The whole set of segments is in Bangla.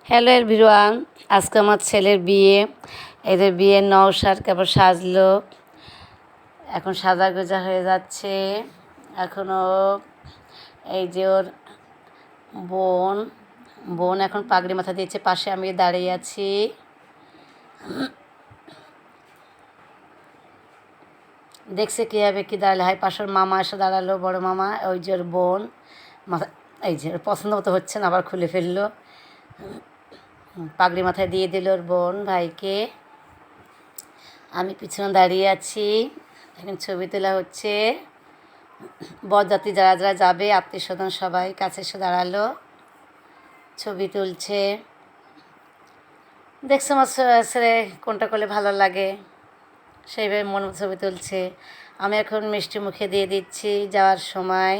হ্যালো এভরিওয়ান, আজকে আমার ছেলের বিয়ে। এদের বিয়ের নওশাদ কেবল সাজলো, এখন সাজা গোজা হয়ে যাচ্ছে। এখনও এই যে ওর বোন বোন এখন পাগড়ি মাথা দিয়েছে, পাশে আমি দাঁড়িয়ে আছি। দেখছে কীভাবে কী দাঁড়ালে হয়। পাশের মামা এসে দাঁড়ালো, বড় মামা। ওই যে ওর বোন মাথা, এই যে পছন্দ মতো হচ্ছে না, আবার খুলে ফেললো। পাগড়ি মাথায় দিয়ে দিল ওর বোন ভাইকে। আমি পিছনে দাঁড়িয়ে আছি, এখন ছবি তোলা হচ্ছে। বরযাত্রী যারা যারা যাবে, আত্মীয় স্বজন সবাই কাছে এসে দাঁড়ালো, ছবি তুলছে। দেখছো আমার ছেলে কোনটা করলে ভালো লাগে, সেইভাবে মন ছবি তুলছে। আমি এখন মিষ্টি মুখে দিয়ে দিচ্ছি যাওয়ার সময়।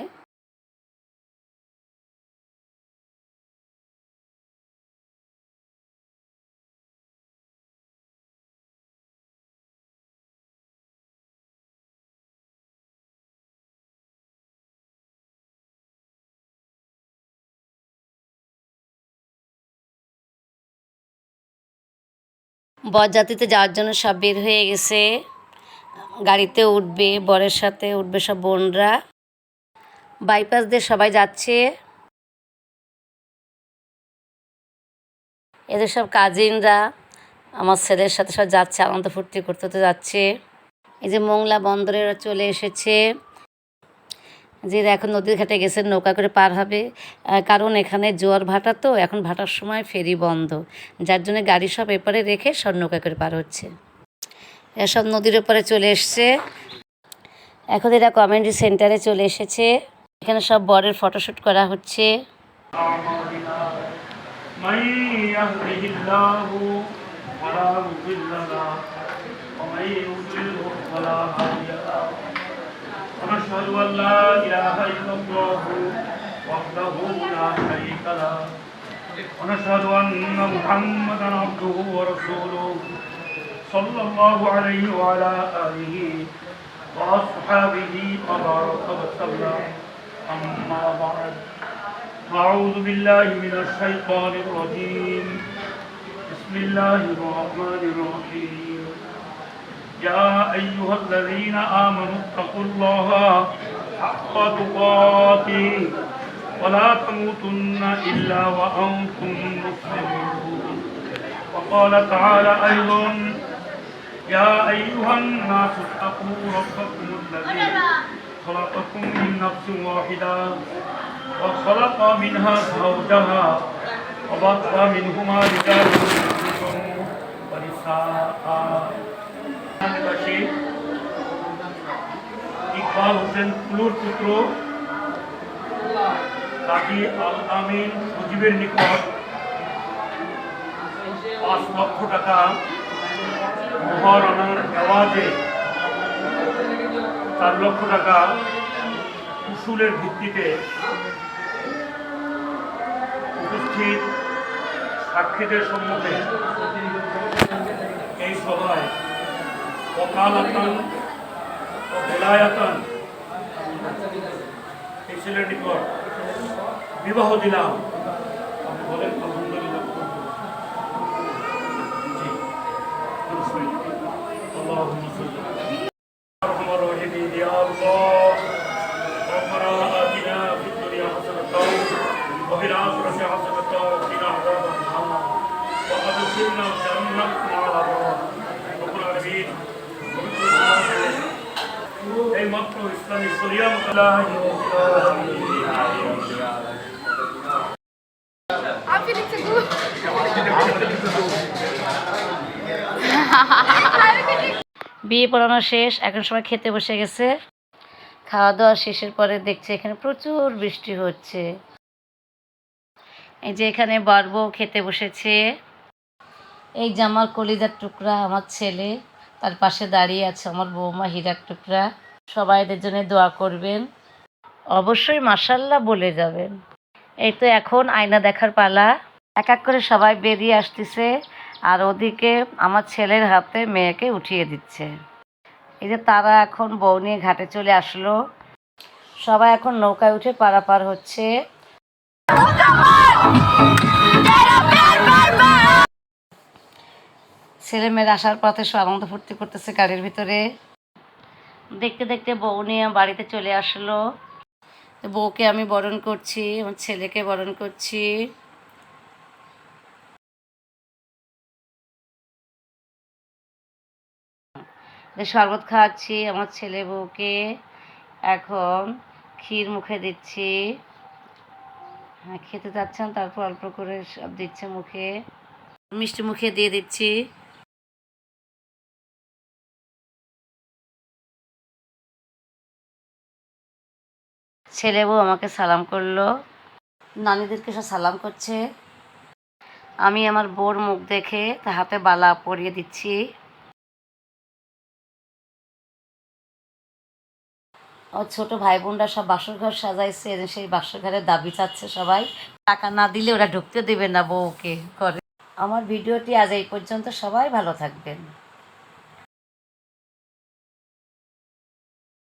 বরযাত্রীতে যাওয়ার জন্য সব বের হয়ে গেছে, গাড়িতে উঠবে, বরের সাথে উঠবে সব বোনরা। বাইপাস দিয়ে সবাই যাচ্ছে। এদের সব কাজিনরা আমার ছেলের সাথে সব যাচ্ছে, আনন্দ ফুর্তি করতে তো যাচ্ছে। এই যে মোংলা বন্দরে চলে এসেছে, যে এখন নদীর ঘাটে গেছে, নৌকা করে পার হবে। কারণ এখানে জোয়ার ভাটা, তো এখন ভাটার সময় ফেরি বন্ধ, যার জন্য গাড়ি সব এপারে রেখে সব নৌকা করে পার হচ্ছে। এসব নদীর ওপারে চলে এসছে। এখন এরা কমিউনিটি সেন্টারে চলে এসেছে, এখানে সব বরের ফটোশ্যুট করা হচ্ছে। ونشهد أن لا إله إلا الله وحده لا شريك له ونشهد أن محمدا عبده ورسوله صلى الله عليه وعلى آله وأصحابه وبارك وسلم أما بعد أعوذ بالله من الشيطان الرجيم بسم الله الرحمن الرحيم يا أيها الذين آمنوا اتقوا الله حق تقاته ولا تموتن إلا وأنتم مسلمون وقال تعالى أيضا يا أيها الناس اتقوا ربكم الذي خلقكم من نفس واحدة وخلق منها زوجها وبث منهما رجالا كثيرا ونساء ইকবাল হোসেন কুলুর পুত্র কাজী আল আমিন মুজিবের নিকট 5 লক্ষ টাকা মহারণার এওয়াজে 4 লক্ষ টাকা উসুলের ভিত্তিতে উপস্থিত সাক্ষীদের সম্মুখে এই সভায় ওকালাতান ও বেলায়াতান এই ছেলের নিকট বিবাহ দিলাম। আপনি বলেন আলহামদুলিল্লাহ। জি আল্লাহুম্মা সাল্লি আলা রহিম ইয়া আল্লাহ রব্বানা আতিনা ফিদ দুনিয়া হাসানাতাও ওয়া ফিল আখিরাতি হাসানাতাও ওয়া কিনা আযাবান নার ওয়া আদখিলনা জান্নাতাল আবরার। রব্বুল আলামিন এই মাত্র ইসলামী শরিয়া বিয়ে পড়ানো শেষ, এখন সময় খেতে বসে গেছে। খাওয়া দাওয়া শেষের পরে দেখছে এখানে প্রচুর বৃষ্টি হচ্ছে। এই যে এখানে বর বউ খেতে বসেছে। এই যে আমার কলিজার টুকরা আমার ছেলে, তার পাশে দাঁড়িয়ে আছে আমার বৌমা হীরার টুকরা। সবাই এদের জন্য দোয়া করবেন, অবশ্যই মাশাআল্লাহ বলে যাবেন। এই তো এখন আয়না দেখার পালা, এক এক করে সবাই বেরিয়ে আসতেছে, আর ওদিকে আমার ছেলের হাতে মেয়েকে উঠিয়ে দিচ্ছে। এই যে তারা এখন বউ নিয়ে ঘাটে চলে আসলো, সবাই এখন নৌকায় উঠে পারাপার হচ্ছে। ছেলেমেয়েরা আসার পথে সব আনন্দ ফুর্তি করতেছে গাড়ির ভিতরে। দেখতে দেখতে বউ নিয়ে বাড়িতে চলে আসলো। তো বউকে আমি বরণ করছি, আমার ছেলেকে বরণ করছি। শরবত খাওয়াচ্ছি আমার ছেলে বউকে। এখন ক্ষীর মুখে দিচ্ছি। হ্যাঁ, খেতে যাচ্ছেন, তারপর অল্প করে সব দিচ্ছে মুখে, মিষ্টি মুখে দিয়ে দিচ্ছি। ছেলে বউ আমাকে সালাম করলো, নানিদেরকে সব সালাম করছে। আমি আমার বউর মুখ দেখে তার হাতে বালা পরিয়ে দিচ্ছি। ও ছোট ভাই বোনরা সব বাসর ঘর সাজাইছে, সেই বাসর ঘরের দাবি চাচ্ছে সবাই। টাকা না দিলে ওরা ঢুকতে দেবে না বউকে করে। আমার ভিডিওটি আজ এই পর্যন্ত, সবাই ভালো থাকবেন।